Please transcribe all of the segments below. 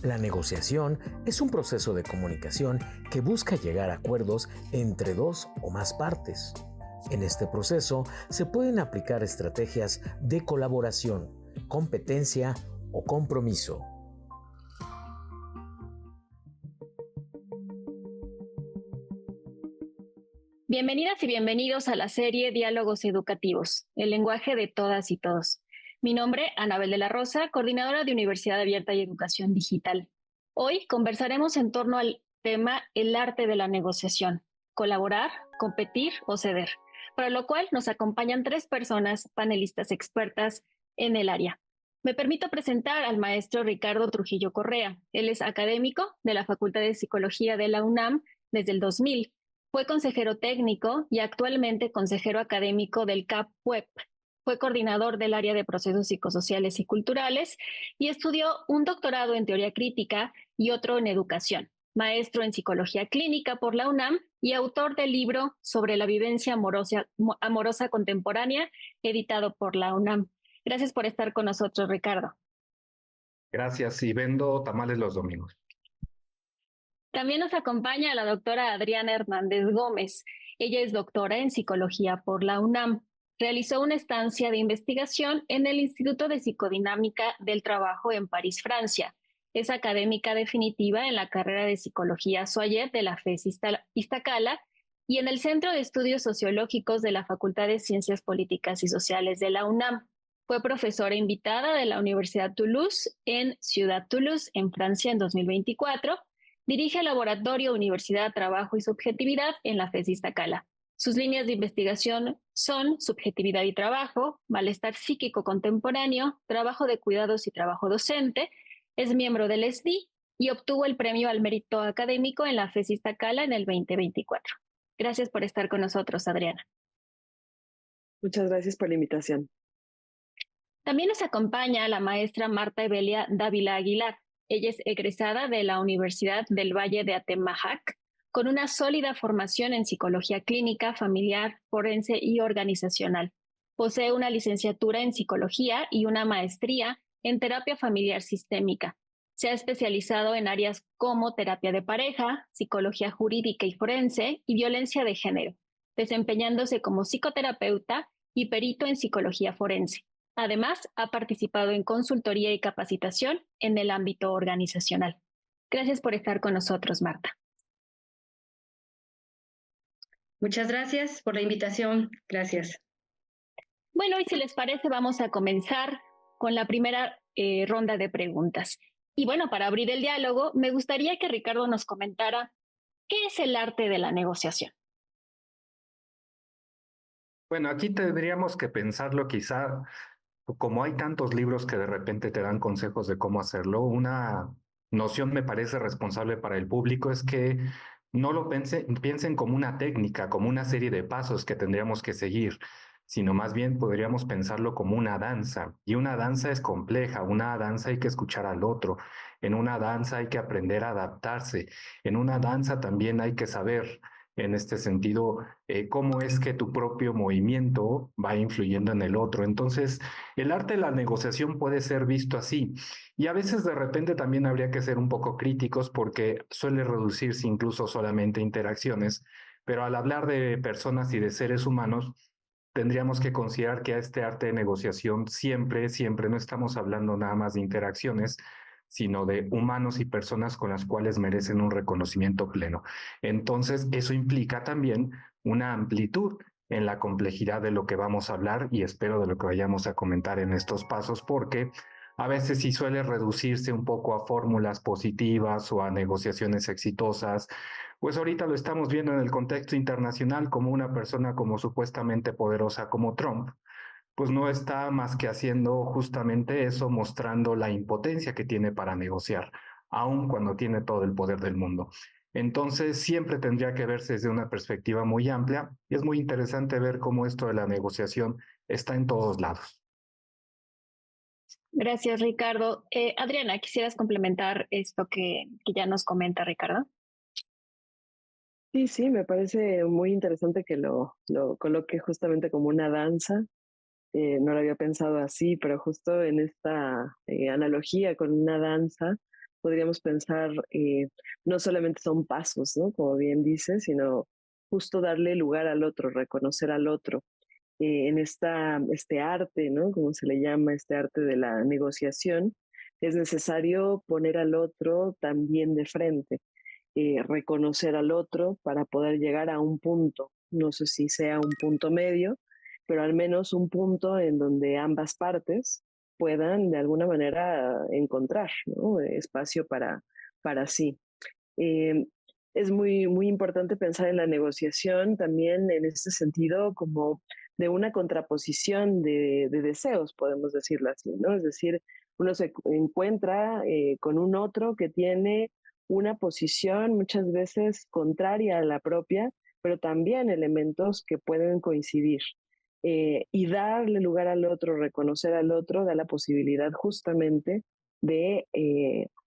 La negociación es un proceso de comunicación que busca llegar a acuerdos entre dos o más partes. En este proceso se pueden aplicar estrategias de colaboración, competencia o compromiso. Bienvenidas y bienvenidos a la serie Diálogos Educativos, el lenguaje de todas y todos. Mi nombre, Anabel de la Rosa, coordinadora de Universidad Abierta y Educación Digital. Hoy conversaremos en torno al tema el arte de la negociación, colaborar, competir o ceder, para lo cual nos acompañan 3 personas panelistas expertas en el área. Me permito presentar al maestro Ricardo Trujillo Correa. Él es académico de la Facultad de Psicología de la UNAM desde el 2000. Fue consejero técnico y actualmente consejero académico del CAP-WEP. Fue coordinador del área de procesos psicosociales y culturales y estudió un doctorado en teoría crítica y otro en educación. Maestro en psicología clínica por la UNAM y autor del libro sobre la vivencia amorosa contemporánea, editado por la UNAM. Gracias por estar con nosotros, Ricardo. Gracias, y vendo tamales los domingos. También nos acompaña la doctora Adriana Hernández Gómez. Ella es doctora en psicología por la UNAM. Realizó una estancia de investigación en el Instituto de Psicodinámica del Trabajo en París, Francia. Es académica definitiva en la carrera de Psicología Soyet de la FES Iztacala y en el Centro de Estudios Sociológicos de la Facultad de Ciencias Políticas y Sociales de la UNAM. Fue profesora invitada de la Universidad Toulouse en Ciudad Toulouse, en Francia, en 2024. Dirige el Laboratorio Universidad, Trabajo y Subjetividad en la FES Iztacala. Sus líneas de investigación son subjetividad y trabajo, malestar psíquico contemporáneo, trabajo de cuidados y trabajo docente. Es miembro del SDI y obtuvo el premio al mérito académico en la FES Iztacala en el 2024. Gracias por estar con nosotros, Adriana. Muchas gracias por la invitación. También nos acompaña la maestra Marta Evelia Dávila Aguilar. Ella es egresada de la Universidad del Valle de Atemajac, con una sólida formación en psicología clínica, familiar, forense y organizacional. Posee una licenciatura en psicología y una maestría en terapia familiar sistémica. Se ha especializado en áreas como terapia de pareja, psicología jurídica y forense y violencia de género, desempeñándose como psicoterapeuta y perito en psicología forense. Además, ha participado en consultoría y capacitación en el ámbito organizacional. Gracias por estar con nosotros, Marta. Muchas gracias por la invitación. Gracias. Bueno, y si les parece, vamos a comenzar con la primera ronda de preguntas. Y bueno, para abrir el diálogo, me gustaría que Ricardo nos comentara qué es el arte de la negociación. Bueno, aquí tendríamos que pensarlo quizá, como hay tantos libros que de repente te dan consejos de cómo hacerlo, una noción me parece responsable para el público es que no lo piensen como una técnica, como una serie de pasos que tendríamos que seguir, sino más bien podríamos pensarlo como una danza. Y una danza es compleja, una danza hay que escuchar al otro, en una danza hay que aprender a adaptarse, en una danza también hay que saber en este sentido, cómo es que tu propio movimiento va influyendo en el otro. Entonces, el arte de la negociación puede ser visto así. Y a veces de repente también habría que ser un poco críticos porque suele reducirse incluso solamente a interacciones, pero al hablar de personas y de seres humanos, tendríamos que considerar que a este arte de negociación siempre no estamos hablando nada más de interacciones, sino de humanos y personas con las cuales merecen un reconocimiento pleno. Entonces, eso implica también una amplitud en la complejidad de lo que vamos a hablar y espero de lo que vayamos a comentar en estos pasos, porque a veces sí suele reducirse un poco a fórmulas positivas o a negociaciones exitosas. Pues ahorita lo estamos viendo en el contexto internacional como una persona como supuestamente poderosa como Trump, pues no está más que haciendo justamente eso, mostrando la impotencia que tiene para negociar, aun cuando tiene todo el poder del mundo. Entonces, siempre tendría que verse desde una perspectiva muy amplia y es muy interesante ver cómo esto de la negociación está en todos lados. Gracias, Ricardo. Adriana, ¿quisieras complementar esto que ya nos comenta Ricardo? Sí, me parece muy interesante que lo coloque justamente como una danza. No lo había pensado así, pero justo en esta analogía con una danza, podríamos pensar, no solamente son pasos, ¿no? Como bien dices, sino justo darle lugar al otro, reconocer al otro. En este arte, ¿no? Como se le llama, este arte de la negociación, es necesario poner al otro también de frente, reconocer al otro para poder llegar a un punto. No sé si sea un punto medio, pero al menos un punto en donde ambas partes puedan de alguna manera encontrar, ¿no? Espacio para sí. Eh, es muy importante pensar en la negociación también en este sentido como de una contraposición de deseos, podemos decirlo así, ¿no? Es decir, uno se encuentra con un otro que tiene una posición muchas veces contraria a la propia, pero también elementos que pueden coincidir. Y darle lugar al otro, reconocer al otro, da la posibilidad justamente de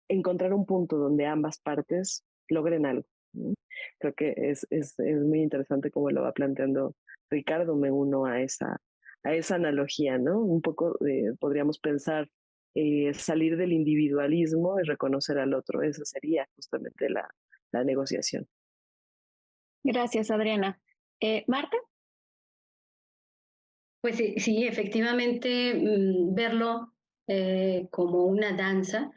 encontrar un punto donde ambas partes logren algo, ¿no? Creo que es muy interesante cómo lo va planteando Ricardo, me uno a esa analogía, ¿no? Un poco podríamos pensar salir del individualismo y reconocer al otro, esa sería justamente la negociación. Gracias, Adriana. Marta. Pues sí, sí, efectivamente, verlo como una danza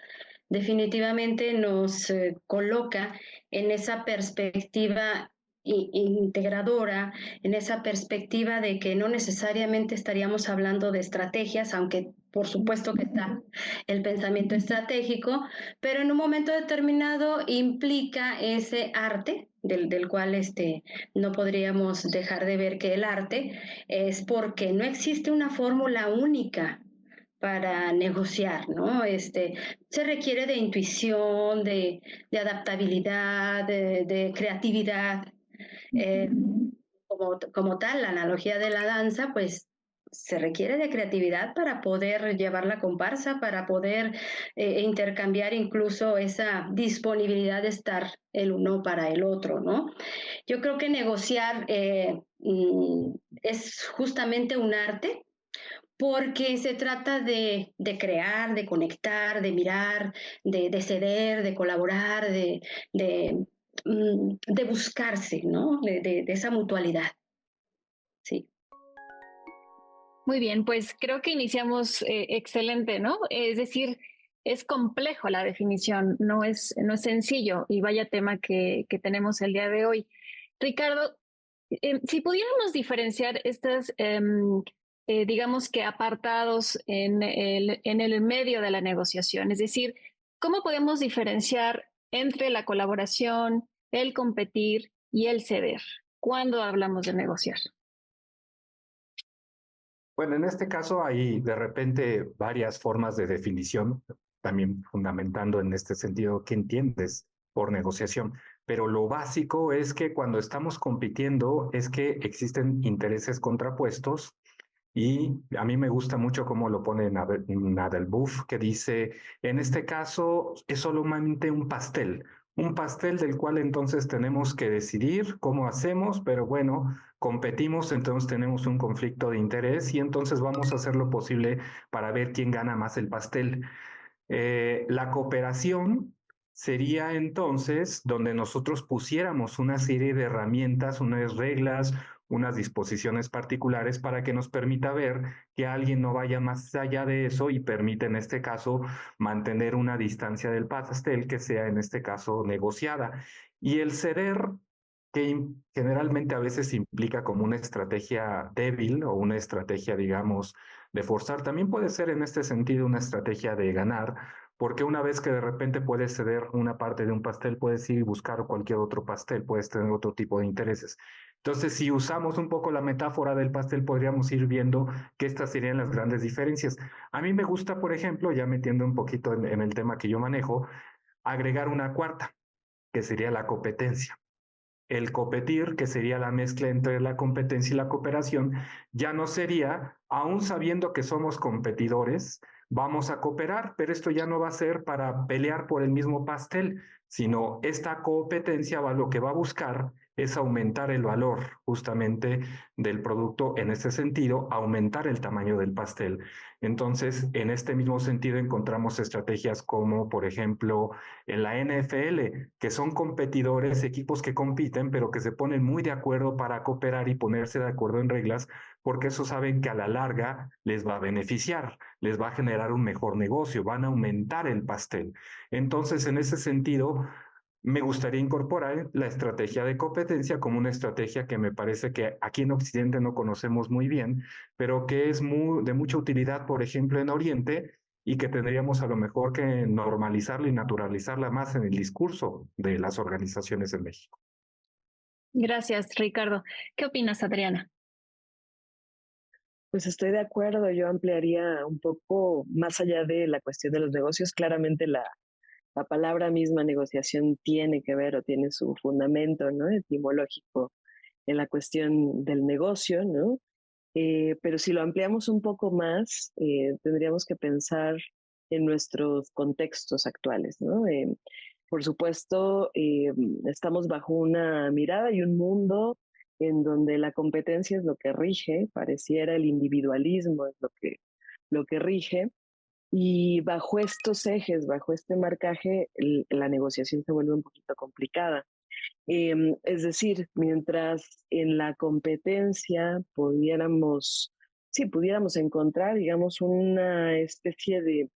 definitivamente nos coloca en esa perspectiva integradora, en esa perspectiva de que no necesariamente estaríamos hablando de estrategias, aunque por supuesto que está el pensamiento estratégico, pero en un momento determinado implica ese arte del cual no podríamos dejar de ver que el arte es porque no existe una fórmula única para negociar, ¿no? Se requiere de intuición, de adaptabilidad, de creatividad. Eh, como tal, la analogía de la danza, pues se requiere de creatividad para poder llevar la comparsa, para poder intercambiar incluso esa disponibilidad de estar el uno para el otro, ¿no? Yo creo que negociar es justamente un arte porque se trata de crear, de conectar, de mirar, de ceder, de colaborar, de buscarse, ¿no? De esa mutualidad. Sí. Muy bien, pues creo que iniciamos excelente, ¿no? Es decir, es complejo la definición, no es sencillo y vaya tema que tenemos el día de hoy. Ricardo, si pudiéramos diferenciar estas, digamos que apartados en el medio de la negociación, es decir, ¿cómo podemos diferenciar entre la colaboración, el competir y el ceder cuando hablamos de negociar? Bueno, en este caso hay de repente varias formas de definición, también fundamentando en este sentido qué entiendes por negociación. Pero lo básico es que cuando estamos compitiendo es que existen intereses contrapuestos y a mí me gusta mucho cómo lo pone Nadelbuff, que dice, en este caso es solamente un pastel del cual entonces tenemos que decidir cómo hacemos, pero bueno, competimos, entonces tenemos un conflicto de interés y entonces vamos a hacer lo posible para ver quién gana más el pastel. La cooperación sería entonces donde nosotros pusiéramos una serie de herramientas, unas reglas, unas disposiciones particulares para que nos permita ver que alguien no vaya más allá de eso y permite en este caso mantener una distancia del pastel que sea en este caso negociada. Y el ceder, que generalmente a veces implica como una estrategia débil o una estrategia, digamos, de forzar, también puede ser en este sentido una estrategia de ganar, porque una vez que de repente puedes ceder una parte de un pastel, puedes ir y buscar cualquier otro pastel, puedes tener otro tipo de intereses. Entonces, si usamos un poco la metáfora del pastel, podríamos ir viendo que estas serían las grandes diferencias. A mí me gusta, por ejemplo, ya metiendo un poquito en el tema que yo manejo, agregar una cuarta, que sería la competencia. El competir, que sería la mezcla entre la competencia y la cooperación, ya no sería, aún sabiendo que somos competidores, vamos a cooperar, pero esto ya no va a ser para pelear por el mismo pastel, sino esta competencia lo que va a buscar es aumentar el valor justamente del producto, en ese sentido, aumentar el tamaño del pastel. Entonces, en este mismo sentido, encontramos estrategias como, por ejemplo, en la NFL, que son competidores, equipos que compiten, pero que se ponen muy de acuerdo para cooperar y ponerse de acuerdo en reglas, porque eso saben que a la larga les va a beneficiar, les va a generar un mejor negocio, van a aumentar el pastel. Entonces, en ese sentido, me gustaría incorporar la estrategia de competencia como una estrategia que me parece que aquí en Occidente no conocemos muy bien, pero que es de mucha utilidad, por ejemplo, en Oriente, y que tendríamos a lo mejor que normalizarla y naturalizarla más en el discurso de las organizaciones en México. Gracias, Ricardo. ¿Qué opinas, Adriana? Pues estoy de acuerdo, yo ampliaría un poco más allá de la cuestión de los negocios. Claramente la palabra misma negociación tiene que ver o tiene su fundamento, ¿no? Etimológico en la cuestión del negocio, ¿no? Pero si lo ampliamos un poco más, tendríamos que pensar en nuestros contextos actuales, ¿no? Por supuesto, estamos bajo una mirada y un mundo en donde la competencia es lo que rige, pareciera el individualismo es lo que rige, y bajo estos ejes, bajo este marcaje, la negociación se vuelve un poquito complicada. Es decir, mientras en la competencia pudiéramos encontrar, digamos, una especie de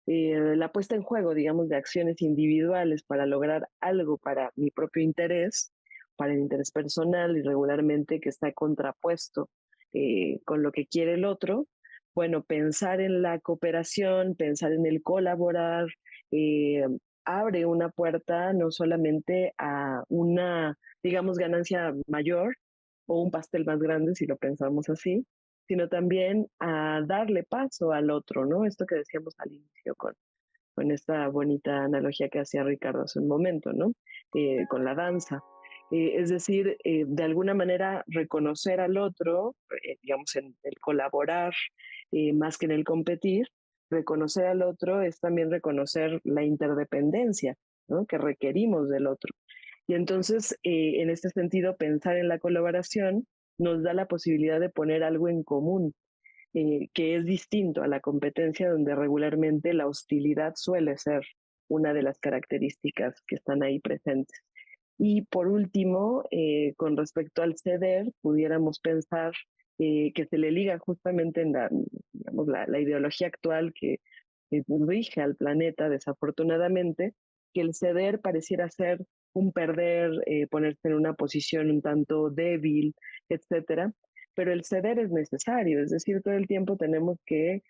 la puesta en juego, digamos, de acciones individuales para lograr algo para mi propio interés, para el interés personal y regularmente que está contrapuesto con lo que quiere el otro. Bueno, pensar en la cooperación, pensar en el colaborar, eh, abre una puerta no solamente a una, digamos, ganancia mayor o un pastel más grande, si lo pensamos así, sino también a darle paso al otro, ¿no? Esto que decíamos al inicio con esta bonita analogía que hacía Ricardo hace un momento, ¿no? Con la danza. Es decir, de alguna manera reconocer al otro, digamos, en el colaborar más que en el competir, reconocer al otro es también reconocer la interdependencia, ¿no? Que requerimos del otro. Y entonces, en este sentido, pensar en la colaboración nos da la posibilidad de poner algo en común, que es distinto a la competencia donde regularmente la hostilidad suele ser una de las características que están ahí presentes. Y por último, con respecto al ceder, pudiéramos pensar que se le liga justamente en digamos, la ideología actual que rige al planeta, desafortunadamente, que el ceder pareciera ser un perder, ponerse en una posición un tanto débil, etcétera, pero el ceder es necesario, es decir, todo el tiempo tenemos que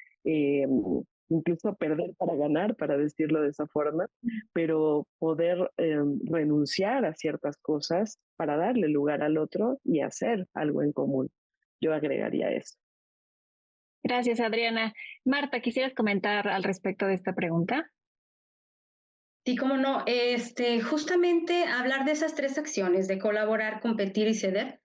incluso perder para ganar, para decirlo de esa forma, pero poder renunciar a ciertas cosas para darle lugar al otro y hacer algo en común. Yo agregaría eso. Gracias, Adriana. Marta, ¿quisieras comentar al respecto de esta pregunta? Sí, cómo no. Justamente hablar de esas tres acciones, de colaborar, competir y ceder.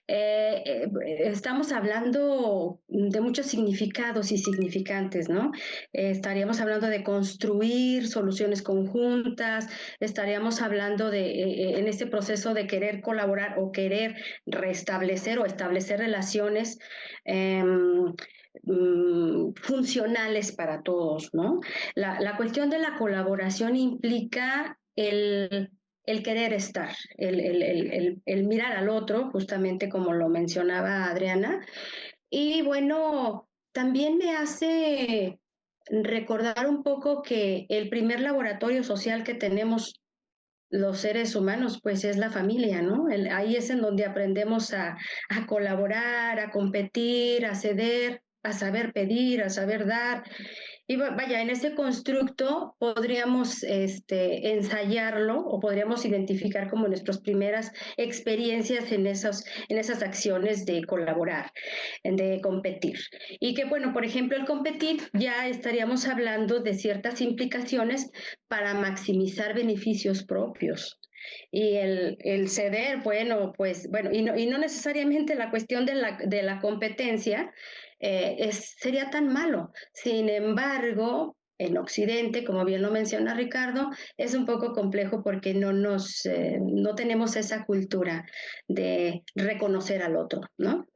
Estamos hablando de muchos significados y significantes, ¿no? Estaríamos hablando de construir soluciones conjuntas, estaríamos hablando de, en este proceso de querer colaborar o querer restablecer o establecer relaciones funcionales para todos, ¿no? La cuestión de la colaboración implica el querer estar, el mirar al otro, justamente como lo mencionaba Adriana. Y bueno, también me hace recordar un poco que el primer laboratorio social que tenemos los seres humanos, pues es la familia, ¿no? Ahí es en donde aprendemos a colaborar, a competir, a ceder, a saber pedir, a saber dar. Y vaya, en ese constructo podríamos ensayarlo o podríamos identificar como nuestras primeras experiencias en esas acciones de colaborar, de competir. Y que, bueno, por ejemplo, el competir ya estaríamos hablando de ciertas implicaciones para maximizar beneficios propios. Y el ceder, bueno, pues, bueno, y no necesariamente la cuestión de la competencia sería tan malo. Sin embargo, en Occidente, como bien lo menciona Ricardo, es un poco complejo porque no tenemos esa cultura de reconocer al otro, ¿no?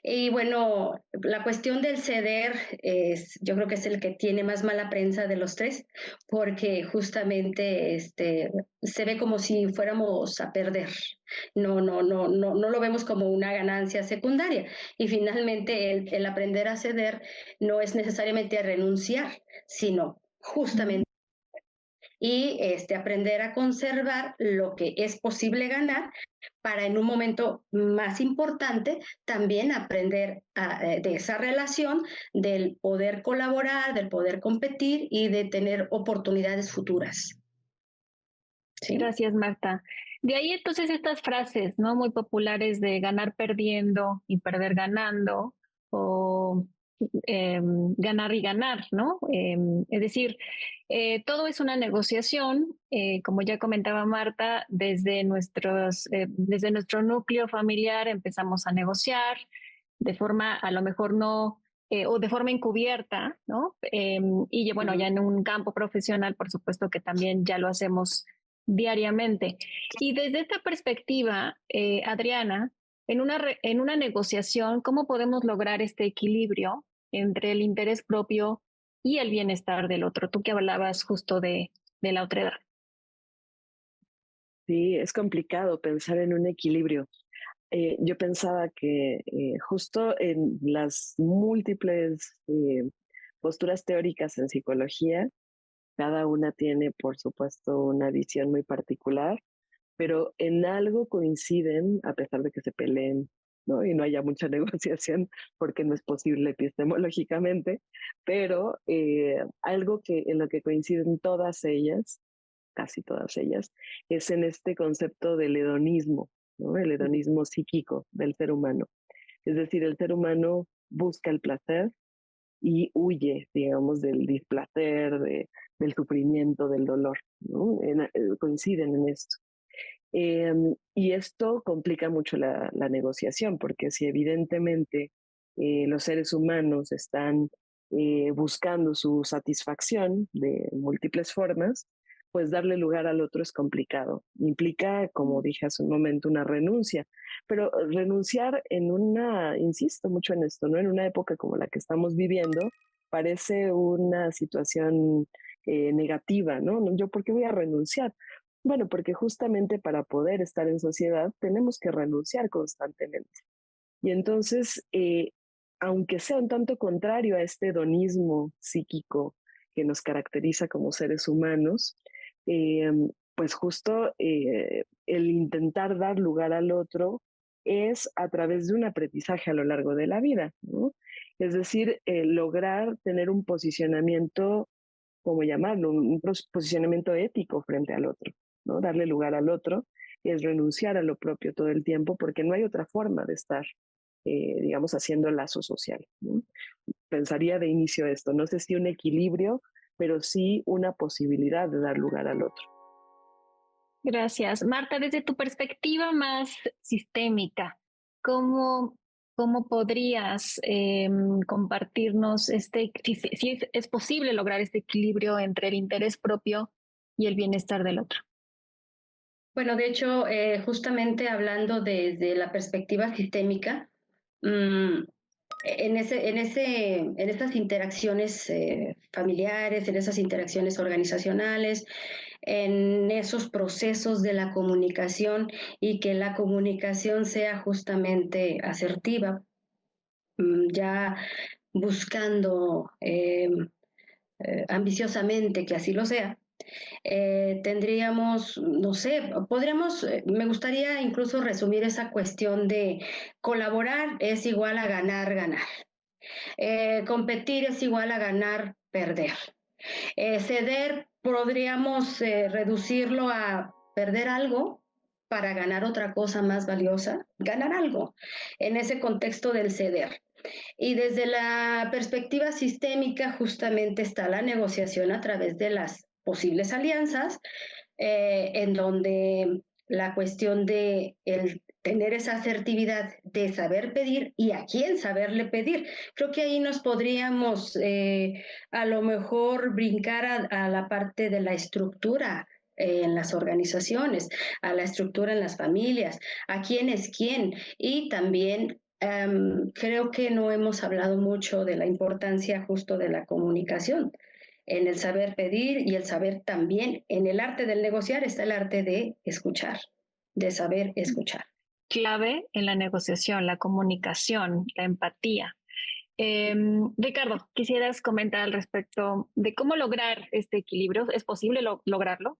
Y bueno, la cuestión del ceder yo creo que es el que tiene más mala prensa de los tres, porque justamente se ve como si fuéramos a perder. No lo vemos como una ganancia secundaria. Y finalmente el aprender a ceder no es necesariamente a renunciar, sino justamente y aprender a conservar lo que es posible ganar para en un momento más importante también aprender de esa relación del poder colaborar, del poder competir y de tener oportunidades futuras. ¿Sí? Gracias, Marta. De ahí entonces estas frases, ¿no? Muy populares de ganar perdiendo y perder ganando, o ganar y ganar, ¿no? Es decir, todo es una negociación, como ya comentaba Marta, desde nuestro núcleo familiar empezamos a negociar de forma a lo mejor no, o de forma encubierta, ¿no? Y bueno, ya en un campo profesional, por supuesto que también ya lo hacemos diariamente. Y desde esta perspectiva, Adriana, en una negociación, ¿cómo podemos lograr este equilibrio entre el interés propio y el bienestar del otro? Tú que hablabas justo de la otredad. Sí, es complicado pensar en un equilibrio. Yo pensaba que justo en las múltiples posturas teóricas en psicología, cada una tiene, por supuesto, una visión muy particular, pero en algo coinciden, a pesar de que se peleen, ¿no? Y no haya mucha negociación, porque no es posible epistemológicamente, pero algo en lo que coinciden todas ellas, casi todas ellas, es en este concepto del hedonismo, ¿no? El hedonismo psíquico del ser humano. Es decir, el ser humano busca el placer y huye, digamos, del displacer, del sufrimiento, del dolor, ¿no? Coinciden en esto. Y esto complica mucho la negociación, porque si evidentemente los seres humanos están buscando su satisfacción de múltiples formas, pues darle lugar al otro es complicado. Implica, como dije hace un momento, una renuncia, pero renunciar insisto mucho en esto, ¿no? En una época como la que estamos viviendo, parece una situación negativa, ¿no? ¿Yo por qué voy a renunciar? Bueno, porque justamente para poder estar en sociedad tenemos que renunciar constantemente. Y entonces, aunque sea un tanto contrario a este hedonismo psíquico que nos caracteriza como seres humanos, eh, pues justo el intentar dar lugar al otro es a través de un aprendizaje a lo largo de la vida, ¿no? Es decir, lograr tener un posicionamiento, ¿cómo llamarlo? Un posicionamiento ético frente al otro, ¿no? Darle lugar al otro es renunciar a lo propio todo el tiempo porque no hay otra forma de estar, digamos, haciendo lazo social, ¿no? Pensaría de inicio esto, no sé si un equilibrio, pero sí una posibilidad de dar lugar al otro. Gracias. Marta, desde tu perspectiva más sistémica, ¿cómo podrías compartirnos si es posible lograr este equilibrio entre el interés propio y el bienestar del otro? Bueno, de hecho, justamente hablando desde la perspectiva sistémica, en estas interacciones familiares, en esas interacciones organizacionales, en esos procesos de la comunicación y que la comunicación sea justamente asertiva, ya buscando ambiciosamente que así lo sea. Tendríamos, no sé, me gustaría incluso resumir esa cuestión de colaborar es igual a ganar, ganar. Competir es igual a ganar, perder. Ceder podríamos reducirlo a perder algo para ganar otra cosa más valiosa, ganar algo en ese contexto del ceder. Y desde la perspectiva sistémica justamente está la negociación a través de las posibles alianzas, en donde la cuestión de el tener esa asertividad de saber pedir y a quién saberle pedir. Creo que ahí nos podríamos a lo mejor brincar a la parte de la estructura en las organizaciones, a la estructura en las familias, a quién es quién. Y también creo que no hemos hablado mucho de la importancia justo de la comunicación. En el saber pedir y el saber también, en el arte del negociar está el arte de escuchar, de saber escuchar. Clave en la negociación, la comunicación, la empatía. Ricardo, ¿quisieras comentar al respecto de cómo lograr este equilibrio? ¿Es posible lograrlo?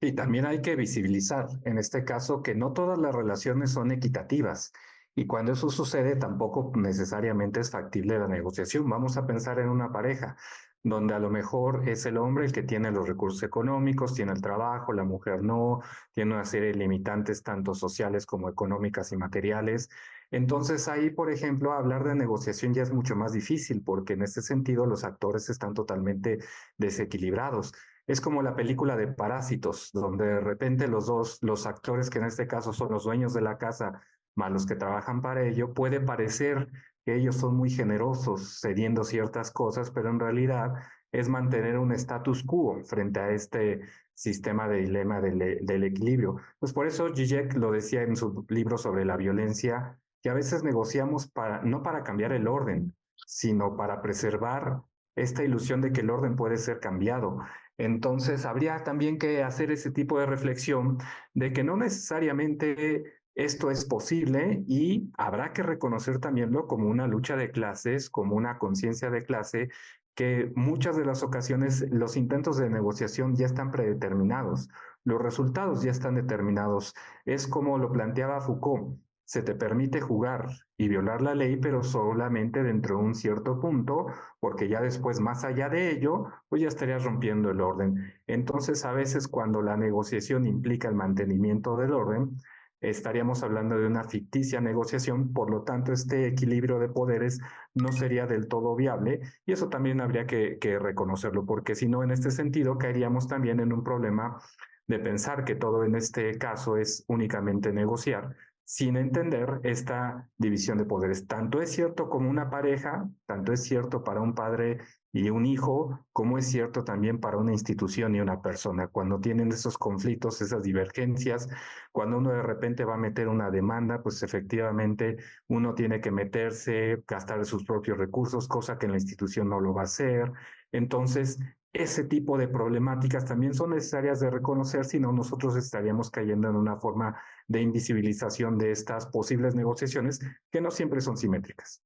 Y también hay que visibilizar, en este caso, que no todas las relaciones son equitativas. Y cuando eso sucede, tampoco necesariamente es factible la negociación. Vamos a pensar en una pareja, donde a lo mejor es el hombre el que tiene los recursos económicos, tiene el trabajo, la mujer no, tiene una serie de limitantes tanto sociales como económicas y materiales. Entonces ahí, por ejemplo, hablar de negociación ya es mucho más difícil, porque en este sentido los actores están totalmente desequilibrados. Es como la película de Parásitos, donde de repente los actores, que en este caso son los dueños de la casa, más los que trabajan para ello, puede parecer que ellos son muy generosos cediendo ciertas cosas, pero en realidad es mantener un status quo frente a este sistema de dilema del equilibrio. Pues por eso Zizek lo decía en su libro sobre la violencia, que a veces negociamos no para cambiar el orden, sino para preservar esta ilusión de que el orden puede ser cambiado. Entonces, habría también que hacer ese tipo de reflexión de que no necesariamente esto es posible y habrá que reconocer también como una lucha de clases, como una conciencia de clase, que muchas de las ocasiones los intentos de negociación ya están predeterminados, los resultados ya están determinados. Es como lo planteaba Foucault. Se te permite jugar y violar la ley, pero solamente dentro de un cierto punto, porque ya después, más allá de ello, pues ya estarías rompiendo el orden. Entonces, a veces cuando la negociación implica el mantenimiento del orden, estaríamos hablando de una ficticia negociación, por lo tanto, este equilibrio de poderes no sería del todo viable y eso también habría que reconocerlo, porque si no, en este sentido, caeríamos también en un problema de pensar que todo en este caso es únicamente negociar, sin entender esta división de poderes. Tanto es cierto como una pareja, tanto es cierto para un padre y un hijo, como es cierto también para una institución y una persona. Cuando tienen esos conflictos, esas divergencias, cuando uno de repente va a meter una demanda, pues efectivamente uno tiene que meterse, gastar sus propios recursos, cosa que en la institución no lo va a hacer. Entonces, ese tipo de problemáticas también son necesarias de reconocer, si no nosotros estaríamos cayendo en una forma de invisibilización de estas posibles negociaciones que no siempre son simétricas.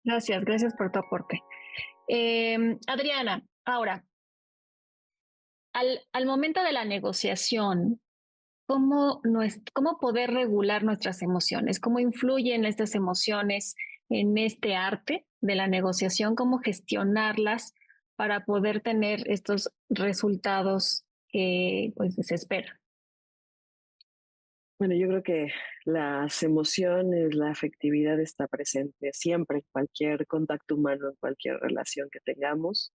Gracias por tu aporte. Adriana, ahora, al momento de la negociación, ¿cómo poder regular nuestras emociones? ¿Cómo influyen estas emociones en este arte de la negociación? ¿Cómo gestionarlas para poder tener estos resultados que pues, se esperan? Bueno, yo creo que las emociones, la afectividad está presente siempre en cualquier contacto humano, en cualquier relación que tengamos,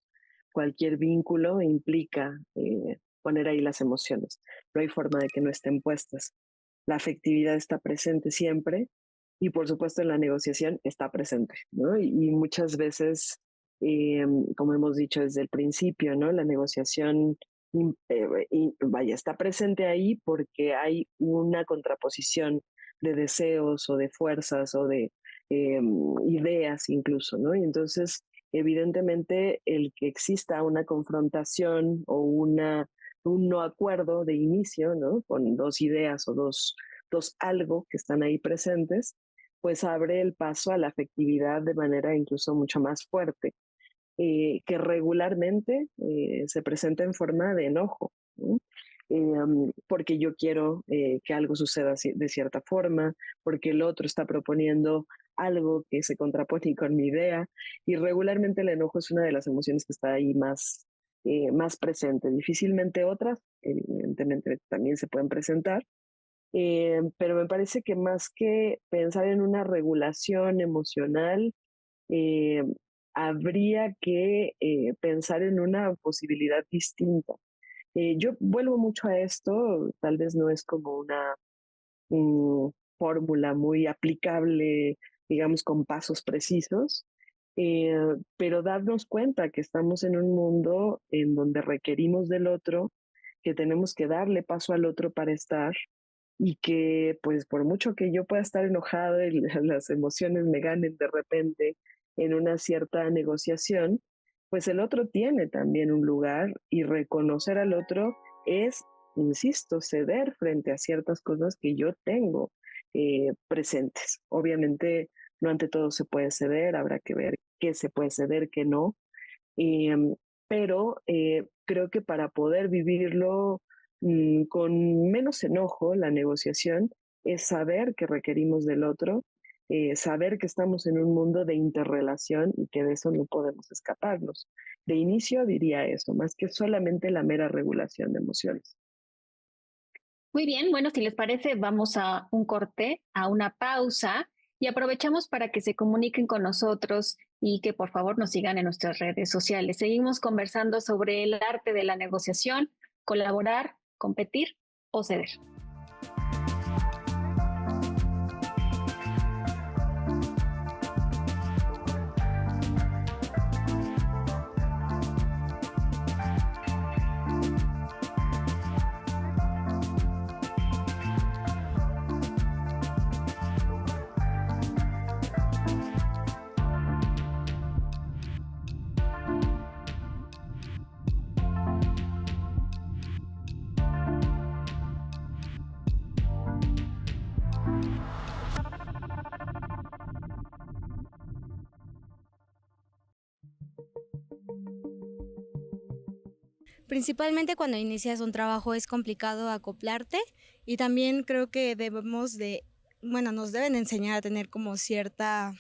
cualquier vínculo implica poner ahí las emociones. No hay forma de que no estén puestas. La afectividad está presente siempre y por supuesto en la negociación está presente, ¿no? Y muchas veces, como hemos dicho desde el principio, ¿no? La negociación vaya, está presente ahí porque hay una contraposición de deseos o de fuerzas o de ideas incluso, ¿no? Y entonces, evidentemente, el que exista una confrontación o un no acuerdo de inicio, ¿no? Con dos ideas o dos algo que están ahí presentes, pues abre el paso a la afectividad de manera incluso mucho más fuerte, que regularmente se presenta en forma de enojo, ¿no? Porque yo quiero que algo suceda de cierta forma, porque el otro está proponiendo algo que se contrapone con mi idea, y regularmente el enojo es una de las emociones que está ahí más presente. Difícilmente otras, evidentemente también se pueden presentar, pero me parece que más que pensar en una regulación emocional, eh, habría que pensar en una posibilidad distinta. Yo vuelvo mucho a esto, tal vez no es como mm, fórmula muy aplicable, digamos, con pasos precisos, eh, pero darnos cuenta que estamos en un mundo en donde requerimos del otro, que tenemos que darle paso al otro para estar y que pues por mucho que yo pueda estar enojada y las emociones me ganen de repente en una cierta negociación, pues el otro tiene también un lugar y reconocer al otro es, insisto, ceder frente a ciertas cosas que yo tengo presentes. Obviamente no ante todo se puede ceder, habrá que ver qué se puede ceder, qué no, Em, pero creo que para poder vivirlo con menos enojo, la negociación es saber que requerimos del otro, saber que estamos en un mundo de interrelación y que de eso no podemos escaparnos. De inicio diría eso, más que solamente la mera regulación de emociones. Muy bien, bueno, si les parece, vamos a un corte, a una pausa y aprovechamos para que se comuniquen con nosotros y que por favor nos sigan en nuestras redes sociales. Seguimos conversando sobre el arte de la negociación, colaborar, competir o ceder. Principalmente cuando inicias un trabajo es complicado acoplarte y también creo que nos deben enseñar a tener como cierta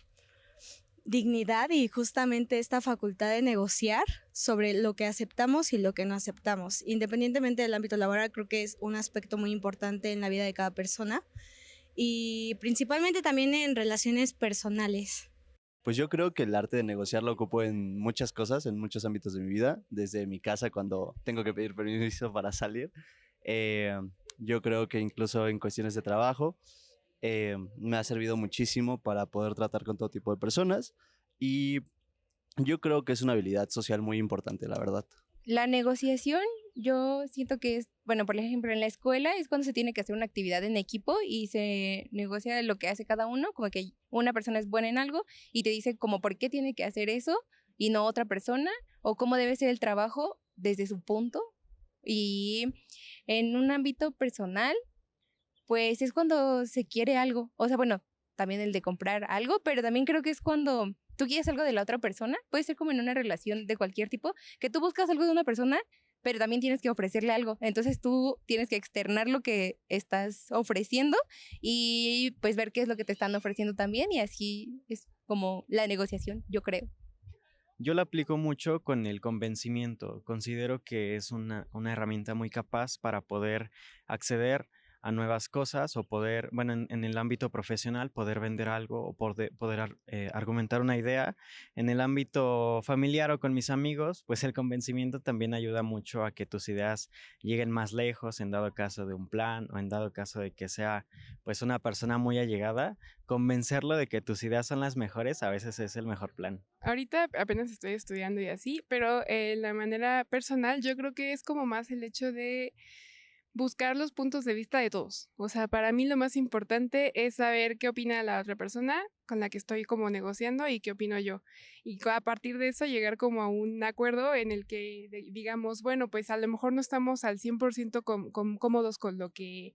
dignidad y justamente esta facultad de negociar sobre lo que aceptamos y lo que no aceptamos. Independientemente del ámbito laboral, creo que es un aspecto muy importante en la vida de cada persona y principalmente también en relaciones personales. Pues yo creo que el arte de negociar lo ocupo en muchas cosas, en muchos ámbitos de mi vida, desde mi casa cuando tengo que pedir permiso para salir. Eh, yo creo que incluso en cuestiones de trabajo me ha servido muchísimo para poder tratar con todo tipo de personas y yo creo que es una habilidad social muy importante, la verdad. La negociación, yo siento que es, bueno, por ejemplo, en la escuela es cuando se tiene que hacer una actividad en equipo y se negocia lo que hace cada uno, como que una persona es buena en algo y te dice como por qué tiene que hacer eso y no otra persona, o cómo debe ser el trabajo desde su punto. Y en un ámbito personal, pues es cuando se quiere algo, o sea, bueno, también el de comprar algo, pero también creo que es cuando tú quieres algo de la otra persona, puede ser como en una relación de cualquier tipo, que tú buscas algo de una persona, pero también tienes que ofrecerle algo. Entonces tú tienes que externar lo que estás ofreciendo y pues ver qué es lo que te están ofreciendo también y así es como la negociación, yo creo. Yo la aplico mucho con el convencimiento. Considero que es una herramienta muy capaz para poder acceder a nuevas cosas o poder, bueno, en el ámbito profesional, poder vender algo o poder argumentar una idea. En el ámbito familiar o con mis amigos, pues el convencimiento también ayuda mucho a que tus ideas lleguen más lejos en dado caso de un plan o en dado caso de que sea pues una persona muy allegada. Convencerlo de que tus ideas son las mejores a veces es el mejor plan. Ahorita apenas estoy estudiando y así, pero la manera personal yo creo que es como más el hecho de buscar los puntos de vista de todos. O sea, para mí lo más importante es saber qué opina la otra persona con la que estoy como negociando y qué opino yo. Y a partir de eso llegar como a un acuerdo en el que digamos, bueno, pues a lo mejor no estamos al 100% cómodos con lo que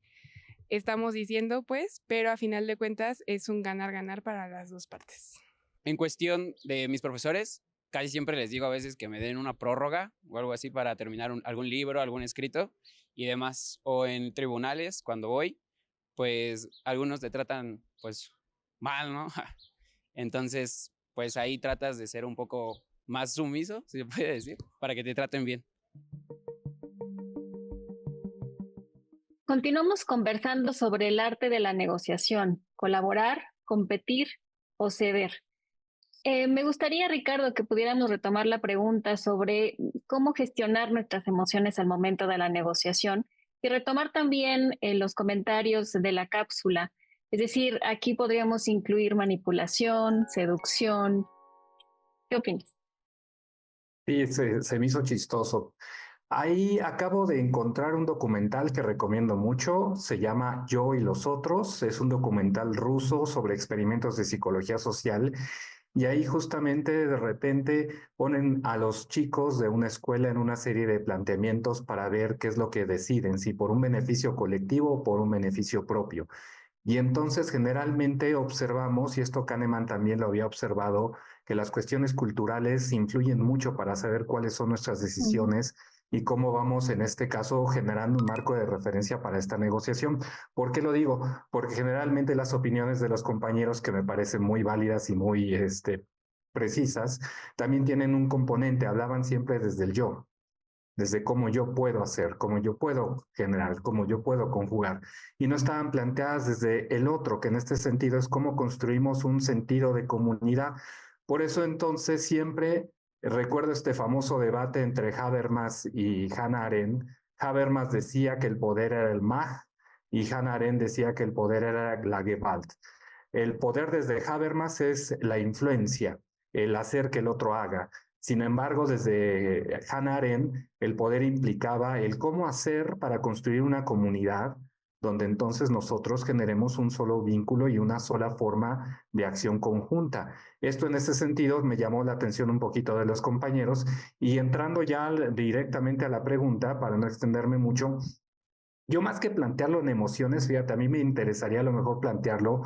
estamos diciendo, pues, pero a final de cuentas es un ganar-ganar para las dos partes. En cuestión de mis profesores, casi siempre les digo a veces que me den una prórroga o algo así para terminar algún libro, algún escrito y demás. O en tribunales, cuando voy, pues algunos te tratan pues mal, ¿no? Entonces, pues ahí tratas de ser un poco más sumiso, si se puede decir, para que te traten bien. Continuamos conversando sobre el arte de la negociación, colaborar, competir o ceder. Me gustaría, Ricardo, que pudiéramos retomar la pregunta sobre cómo gestionar nuestras emociones al momento de la negociación, y retomar también los comentarios de la cápsula. Es decir, aquí podríamos incluir manipulación, seducción. ¿Qué opinas? Sí, se me hizo chistoso. Ahí acabo de encontrar un documental que recomiendo mucho, se llama Yo y los otros, es un documental ruso sobre experimentos de psicología social y ahí justamente de repente ponen a los chicos de una escuela en una serie de planteamientos para ver qué es lo que deciden, si por un beneficio colectivo o por un beneficio propio. Y entonces generalmente observamos, y esto Kahneman también lo había observado, que las cuestiones culturales influyen mucho para saber cuáles son nuestras decisiones y cómo vamos, en este caso, generando un marco de referencia para esta negociación. ¿Por qué lo digo? Porque generalmente las opiniones de los compañeros, que me parecen muy válidas y muy precisas, también tienen un componente, hablaban siempre desde el yo, desde cómo yo puedo hacer, cómo yo puedo generar, cómo yo puedo conjugar. Y no estaban planteadas desde el otro, que en este sentido es cómo construimos un sentido de comunidad. Por eso entonces siempre recuerdo este famoso debate entre Habermas y Hannah Arendt. Habermas decía que el poder era el Macht y Hannah Arendt decía que el poder era la Gewalt. El poder desde Habermas es la influencia, el hacer que el otro haga. Sin embargo, desde Hannah Arendt, el poder implicaba el cómo hacer para construir una comunidad donde entonces nosotros generemos un solo vínculo y una sola forma de acción conjunta. Esto en ese sentido me llamó la atención un poquito de los compañeros y entrando ya directamente a la pregunta, para no extenderme mucho, yo más que plantearlo en emociones, fíjate, a mí me interesaría a lo mejor plantearlo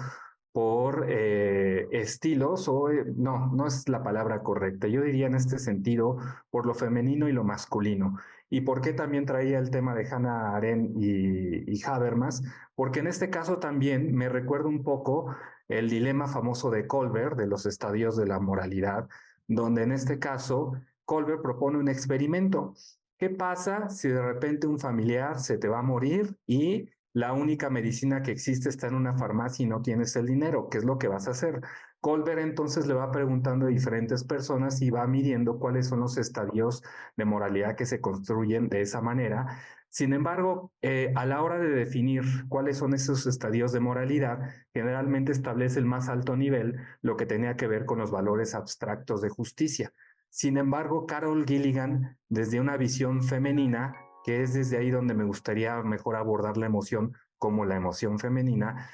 por estilos o no, no es la palabra correcta. Yo diría en este sentido por lo femenino y lo masculino. ¿Y por qué también traía el tema de Hannah Arendt y Habermas? Porque en este caso también me recuerda un poco el dilema famoso de Colbert, de los estadios de la moralidad, donde en este caso Colbert propone un experimento. ¿Qué pasa si de repente un familiar se te va a morir y la única medicina que existe está en una farmacia y no tienes el dinero? ¿Qué es lo que vas a hacer? Colbert entonces le va preguntando a diferentes personas y va midiendo cuáles son los estadios de moralidad que se construyen de esa manera. Sin embargo, a la hora de definir cuáles son esos estadios de moralidad, generalmente establece el más alto nivel, lo que tenía que ver con los valores abstractos de justicia. Sin embargo, Carol Gilligan, desde una visión femenina, que es desde ahí donde me gustaría mejor abordar la emoción como la emoción femenina,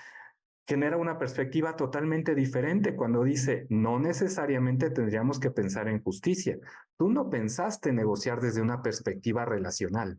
genera una perspectiva totalmente diferente cuando dice, no necesariamente tendríamos que pensar en justicia. Tú no pensaste negociar desde una perspectiva relacional,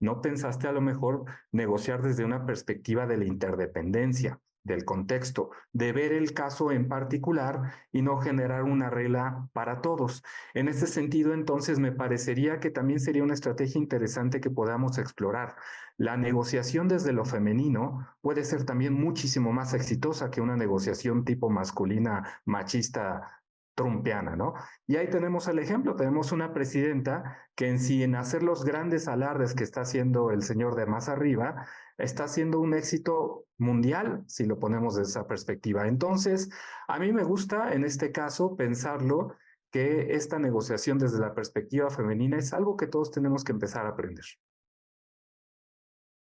no pensaste a lo mejor negociar desde una perspectiva de la interdependencia, del contexto, de ver el caso en particular y no generar una regla para todos. En este sentido, entonces, me parecería que también sería una estrategia interesante que podamos explorar. La negociación desde lo femenino puede ser también muchísimo más exitosa que una negociación tipo masculina, machista, trumpiana, ¿no? Y ahí tenemos el ejemplo, tenemos una presidenta que en hacer los grandes alardes que está haciendo el señor de más arriba, está haciendo un éxito mundial, si lo ponemos desde esa perspectiva. Entonces, a mí me gusta en este caso pensarlo que esta negociación desde la perspectiva femenina es algo que todos tenemos que empezar a aprender.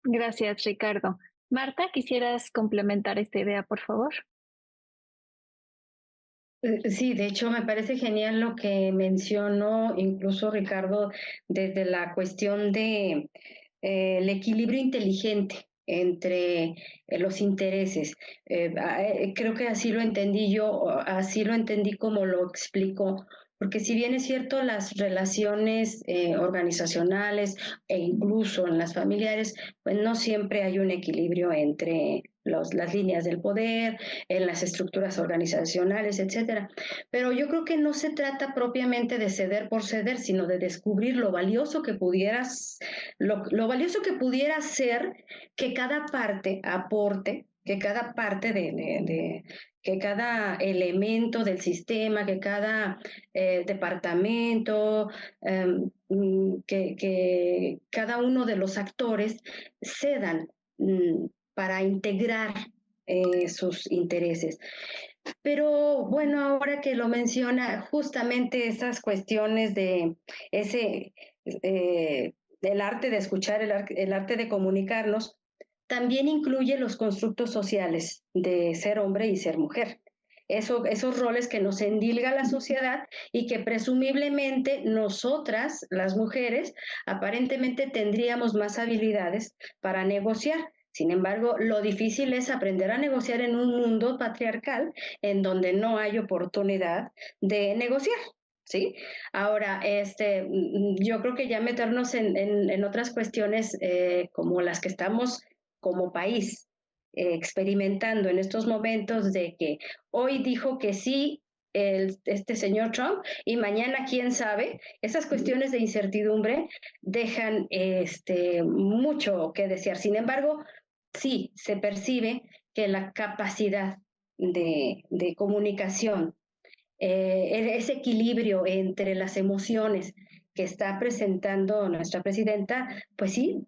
Gracias, Ricardo. Marta, ¿quisieras complementar esta idea, por favor? Sí, de hecho me parece genial lo que mencionó incluso Ricardo desde la cuestión de el equilibrio inteligente entre los intereses. Creo que así lo entendí yo, así lo entendí como lo explicó, porque si bien es cierto, las relaciones organizacionales e incluso en las familiares, pues no siempre hay un equilibrio entre las líneas del poder, en las estructuras organizacionales, etcétera. Pero yo creo que no se trata propiamente de ceder por ceder, sino de descubrir lo valioso que lo valioso que pudiera ser que cada parte aporte, que cada parte que cada elemento del sistema, que cada departamento, que cada uno de los actores cedan para integrar sus intereses. Pero bueno, ahora que lo menciona, justamente esas cuestiones de ese el arte de escuchar, el arte de comunicarnos, también incluye los constructos sociales de ser hombre y ser mujer. Esos roles que nos endilga la sociedad y que presumiblemente nosotras, las mujeres, aparentemente tendríamos más habilidades para negociar. Sin embargo, lo difícil es aprender a negociar en un mundo patriarcal en donde no hay oportunidad de negociar. ¿Sí? Ahora, yo creo que ya meternos en otras cuestiones como las que estamos como país experimentando en estos momentos de que hoy dijo que sí este señor Trump y mañana quién sabe, esas cuestiones de incertidumbre dejan mucho que desear. Sin embargo, sí se percibe que la capacidad de comunicación, ese equilibrio entre las emociones que está presentando nuestra presidenta, pues sí,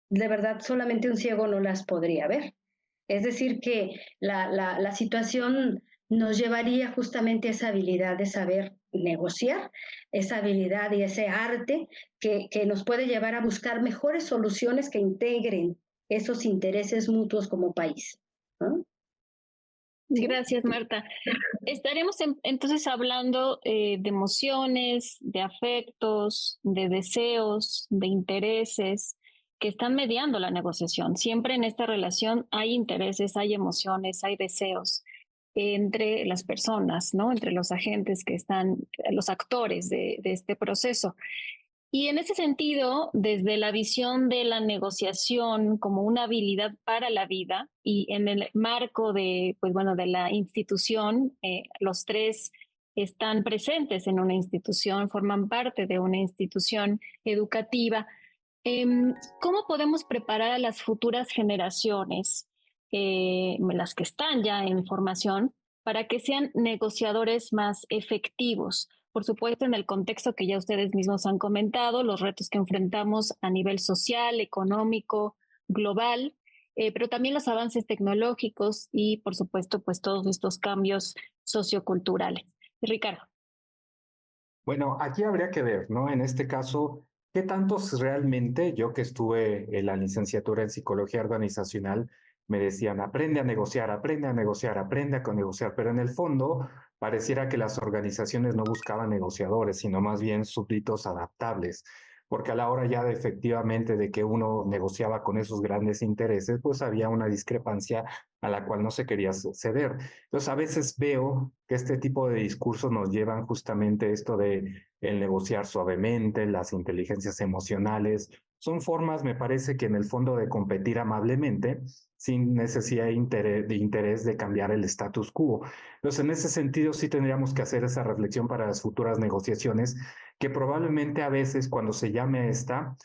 de verdad solamente un ciego no las podría ver. Es decir, que la situación nos llevaría justamente a esa habilidad de saber negociar, esa habilidad y ese arte que nos puede llevar a buscar mejores soluciones que integren esos intereses mutuos como país, ¿no? Gracias, Marta. Estaremos entonces hablando de emociones, de afectos, de deseos, de intereses que están mediando la negociación. Siempre en esta relación hay intereses, hay emociones, hay deseos entre las personas, ¿no? Entre los agentes que están, los actores de este proceso. Y en ese sentido, desde la visión de la negociación como una habilidad para la vida y en el marco de, pues bueno, de la institución, los tres están presentes en una institución, forman parte de una institución educativa. ¿Cómo podemos preparar a las futuras generaciones, las que están ya en formación, para que sean negociadores más efectivos? Por supuesto, en el contexto que ya ustedes mismos han comentado, los retos que enfrentamos a nivel social, económico, global, pero también los avances tecnológicos y, por supuesto, pues todos estos cambios socioculturales. Ricardo. Bueno, aquí habría que ver, ¿no? En este caso, ¿qué tantos realmente, yo que estuve en la licenciatura en psicología organizacional, me decían, aprende a negociar, aprende a negociar, aprende a negociar, pero en el fondo pareciera que las organizaciones no buscaban negociadores, sino más bien súbditos adaptables, porque a la hora ya de efectivamente de que uno negociaba con esos grandes intereses, pues había una discrepancia a la cual no se quería ceder. Entonces, a veces veo que este tipo de discursos nos llevan justamente esto de el negociar suavemente, las inteligencias emocionales. Son formas, me parece, que en el fondo de competir amablemente, sin necesidad de interés de cambiar el status quo. Entonces, en ese sentido, sí tendríamos que hacer esa reflexión para las futuras negociaciones, que probablemente a veces cuando se llame a esta,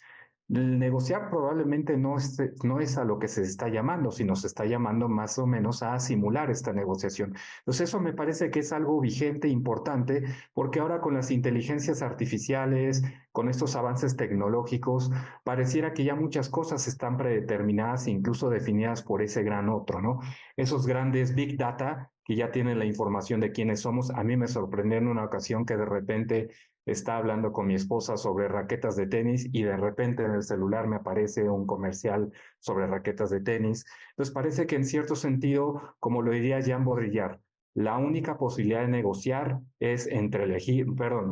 el negociar probablemente no es a lo que se está llamando, sino se está llamando más o menos a simular esta negociación. Entonces eso me parece que es algo vigente, importante, porque ahora con las inteligencias artificiales, con estos avances tecnológicos, pareciera que ya muchas cosas están predeterminadas, incluso definidas por ese gran otro, ¿no? Esos grandes big data que ya tienen la información de quiénes somos. A mí me sorprendió en una ocasión que de repente está hablando con mi esposa sobre raquetas de tenis y de repente en el celular me aparece un comercial sobre raquetas de tenis. Entonces parece que en cierto sentido, como lo diría Jean Baudrillard, la única posibilidad de negociar es de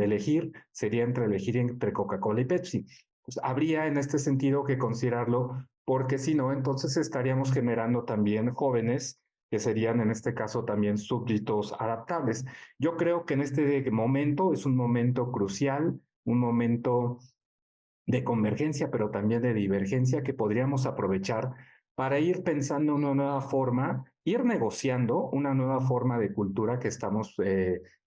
elegir, sería elegir entre Coca-Cola y Pepsi. Pues habría en este sentido que considerarlo, porque si no, entonces estaríamos generando también jóvenes que serían en este caso también súbditos adaptables. Yo creo que en este momento es un momento crucial, un momento de convergencia, pero también de divergencia que podríamos aprovechar para ir pensando una nueva forma, ir negociando una nueva forma de cultura que estamos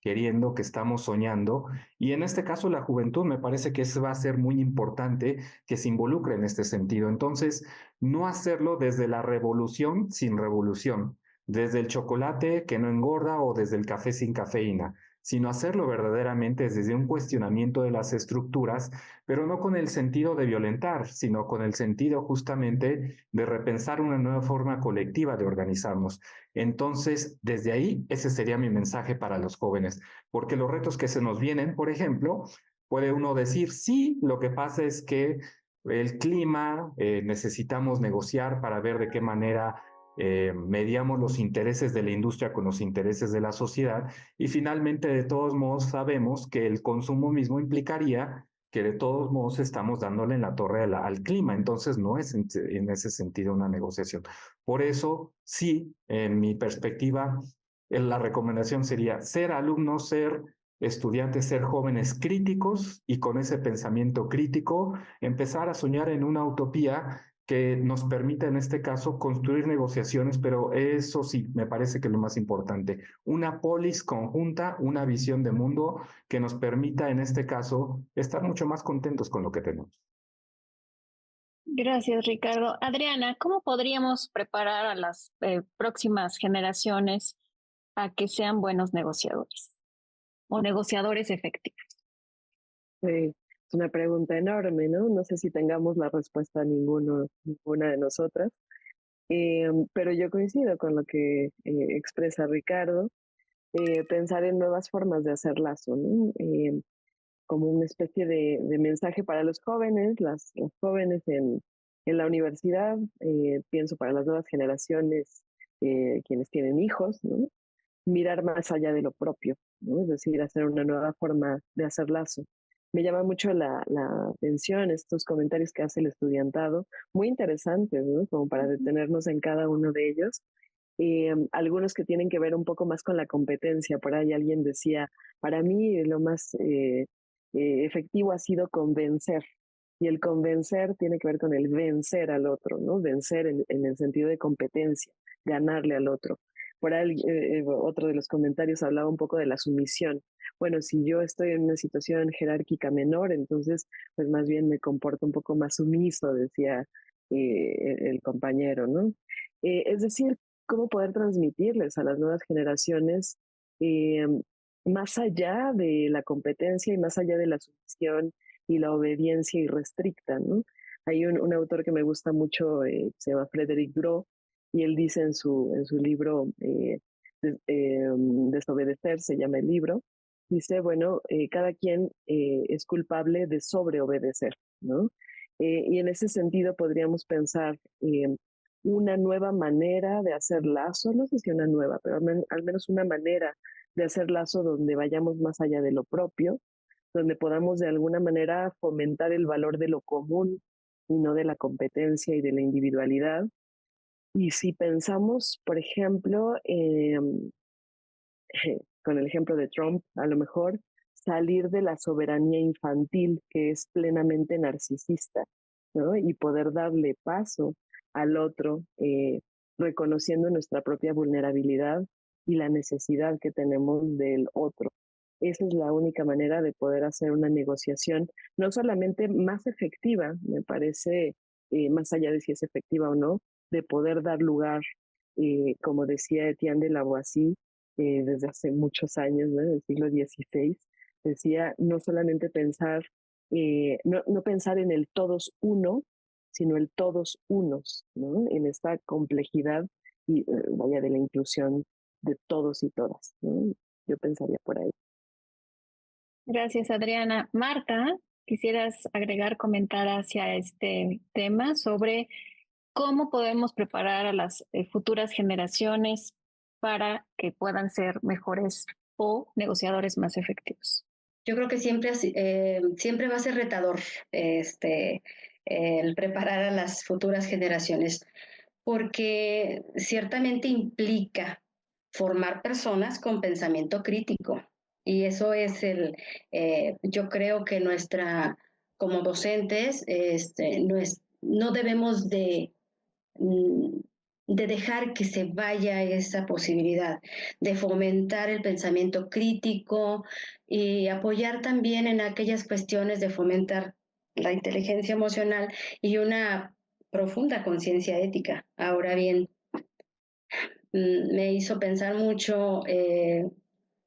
queriendo, que estamos soñando. Y en este caso la juventud me parece que eso va a ser muy importante que se involucre en este sentido. Entonces, no hacerlo desde la revolución sin revolución, desde el chocolate que no engorda o desde el café sin cafeína, sino hacerlo verdaderamente desde un cuestionamiento de las estructuras, pero no con el sentido de violentar, sino con el sentido justamente de repensar una nueva forma colectiva de organizarnos. Entonces, desde ahí, ese sería mi mensaje para los jóvenes, porque los retos que se nos vienen, por ejemplo, puede uno decir, sí, lo que pasa es que el clima, necesitamos negociar para ver de qué manera mediamos los intereses de la industria con los intereses de la sociedad, y finalmente de todos modos sabemos que el consumo mismo implicaría que de todos modos estamos dándole en la torre al clima, entonces no es en ese sentido una negociación. Por eso, sí, en mi perspectiva, la recomendación sería ser alumnos, ser estudiantes, ser jóvenes críticos, y con ese pensamiento crítico empezar a soñar en una utopía que nos permita en este caso construir negociaciones, pero eso sí, me parece que es lo más importante, una polis conjunta, una visión de mundo que nos permita en este caso estar mucho más contentos con lo que tenemos. Gracias, Ricardo. Adriana, ¿cómo podríamos preparar a las próximas generaciones a que sean buenos negociadores o negociadores efectivos? Es una pregunta enorme, ¿no? No sé si tengamos la respuesta a ninguna de nosotras, pero yo coincido con lo que expresa Ricardo, pensar en nuevas formas de hacer lazo, ¿no? Como una especie de mensaje para los jóvenes, las jóvenes en la universidad, pienso para las nuevas generaciones, quienes tienen hijos, ¿no? Mirar más allá de lo propio, ¿no? Es decir, hacer una nueva forma de hacer lazo. Me llama mucho la atención estos comentarios que hace el estudiantado, muy interesantes, ¿no? Como para detenernos en cada uno de ellos. Algunos que tienen que ver un poco más con la competencia. Por ahí alguien decía, para mí lo más efectivo ha sido convencer. Y el convencer tiene que ver con el vencer al otro, ¿no? Vencer en el sentido de competencia, ganarle al otro. Por ahí otro de los comentarios hablaba un poco de la sumisión. Bueno, si yo estoy en una situación jerárquica menor, entonces pues más bien me comporto un poco más sumiso, decía el compañero, ¿no? Es decir, cómo poder transmitirles a las nuevas generaciones eh, más allá de la competencia y más allá de la sumisión y la obediencia irrestricta, ¿no? Hay un autor que me gusta mucho, se llama Frederick Broh, y él dice en su libro Desobedecer, se llama el libro, dice, bueno, cada quien es culpable de sobreobedecer, ¿no? Y en ese sentido podríamos pensar una nueva manera de hacer lazo, no sé si una nueva, pero al menos una manera de hacer lazo donde vayamos más allá de lo propio, donde podamos de alguna manera fomentar el valor de lo común y no de la competencia y de la individualidad. Y si pensamos, por ejemplo, con el ejemplo de Trump, a lo mejor salir de la soberanía infantil que es plenamente narcisista, ¿no? Y poder darle paso al otro, reconociendo nuestra propia vulnerabilidad y la necesidad que tenemos del otro. Esa es la única manera de poder hacer una negociación, no solamente más efectiva, me parece, más allá de si es efectiva o no, de poder dar lugar, como decía Etienne de Lavoisier, desde hace muchos años, ¿no? En el siglo XVI, decía no solamente pensar, no pensar en el todos uno, sino el todos unos, ¿no? En esta complejidad y vaya de la inclusión de todos y todas, ¿no? Yo pensaría por ahí. Gracias, Adriana. Marta, ¿quisieras agregar, comentar hacia este tema sobre cómo podemos preparar a las futuras generaciones para que puedan ser mejores o negociadores más efectivos? Yo creo que siempre va a ser retador el preparar a las futuras generaciones, porque ciertamente implica formar personas con pensamiento crítico. Y eso es yo creo que como docentes, no debemos de dejar que se vaya esa posibilidad de fomentar el pensamiento crítico y apoyar también en aquellas cuestiones de fomentar la inteligencia emocional y una profunda conciencia ética. Ahora bien, me hizo pensar mucho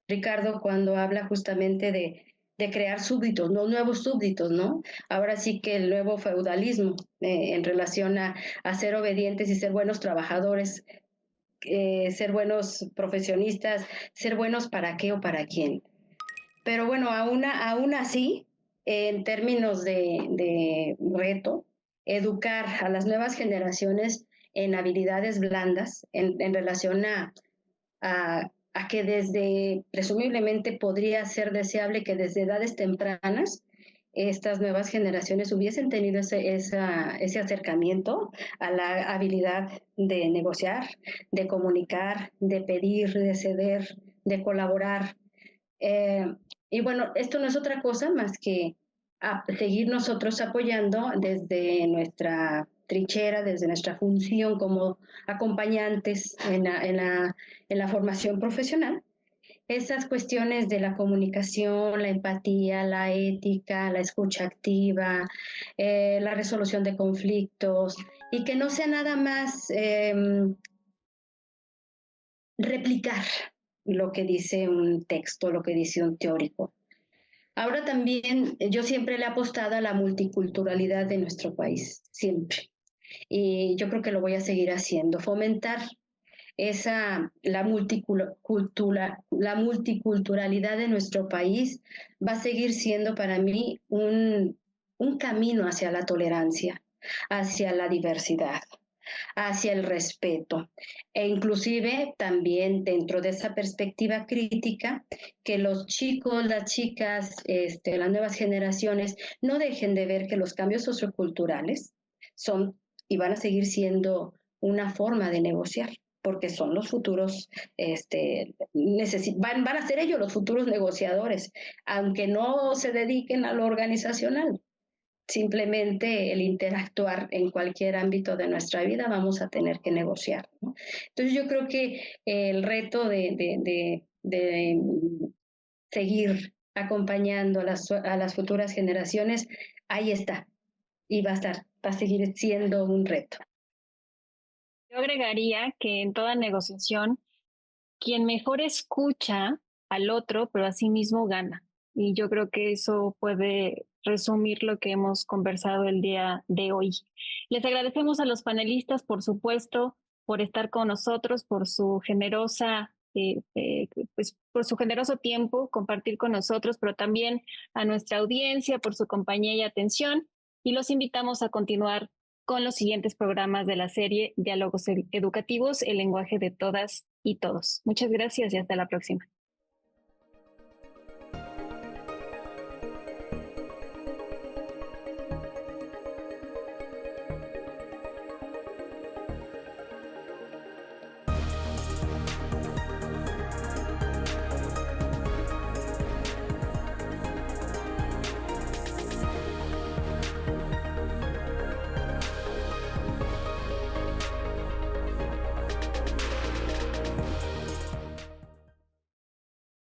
Ricardo cuando habla justamente de crear súbditos, no nuevos súbditos, ¿no? Ahora sí que el nuevo feudalismo en relación a ser obedientes y ser buenos trabajadores, ser buenos profesionistas, ser buenos para qué o para quién. Pero bueno, aún así, en términos de reto, educar a las nuevas generaciones en habilidades blandas en relación a que presumiblemente podría ser deseable que desde edades tempranas estas nuevas generaciones hubiesen tenido ese acercamiento a la habilidad de negociar, de comunicar, de pedir, de ceder, de colaborar. Y bueno, esto no es otra cosa más que seguir nosotros apoyando desde nuestra trinchera, desde nuestra función como acompañantes en la formación profesional, esas cuestiones de la comunicación, la empatía, la ética, la escucha activa, la resolución de conflictos, y que no sea nada más replicar lo que dice un texto, lo que dice un teórico. Ahora también yo siempre le he apostado a la multiculturalidad de nuestro país, siempre. Y yo creo que lo voy a seguir haciendo, fomentar la multiculturalidad de nuestro país va a seguir siendo para mí un camino hacia la tolerancia, hacia la diversidad, hacia el respeto, e inclusive también dentro de esa perspectiva crítica, que los chicos, las chicas, las nuevas generaciones no dejen de ver que los cambios socioculturales son y van a seguir siendo una forma de negociar, porque son los futuros, van a ser ellos los futuros negociadores, aunque no se dediquen a lo organizacional. Simplemente el interactuar en cualquier ámbito de nuestra vida vamos a tener que negociar, ¿no? Entonces yo creo que el reto de seguir acompañando a las futuras generaciones, ahí está, y va a seguir siendo un reto. Yo agregaría que en toda negociación, quien mejor escucha al otro, pero asimismo gana. Y yo creo que eso puede resumir lo que hemos conversado el día de hoy. Les agradecemos a los panelistas, por supuesto, por estar con nosotros, por su generosa, pues por su generoso tiempo, compartir con nosotros, pero también a nuestra audiencia por su compañía y atención. Y los invitamos a continuar con los siguientes programas de la serie Diálogos Educativos, el lenguaje de todas y todos. Muchas gracias y hasta la próxima.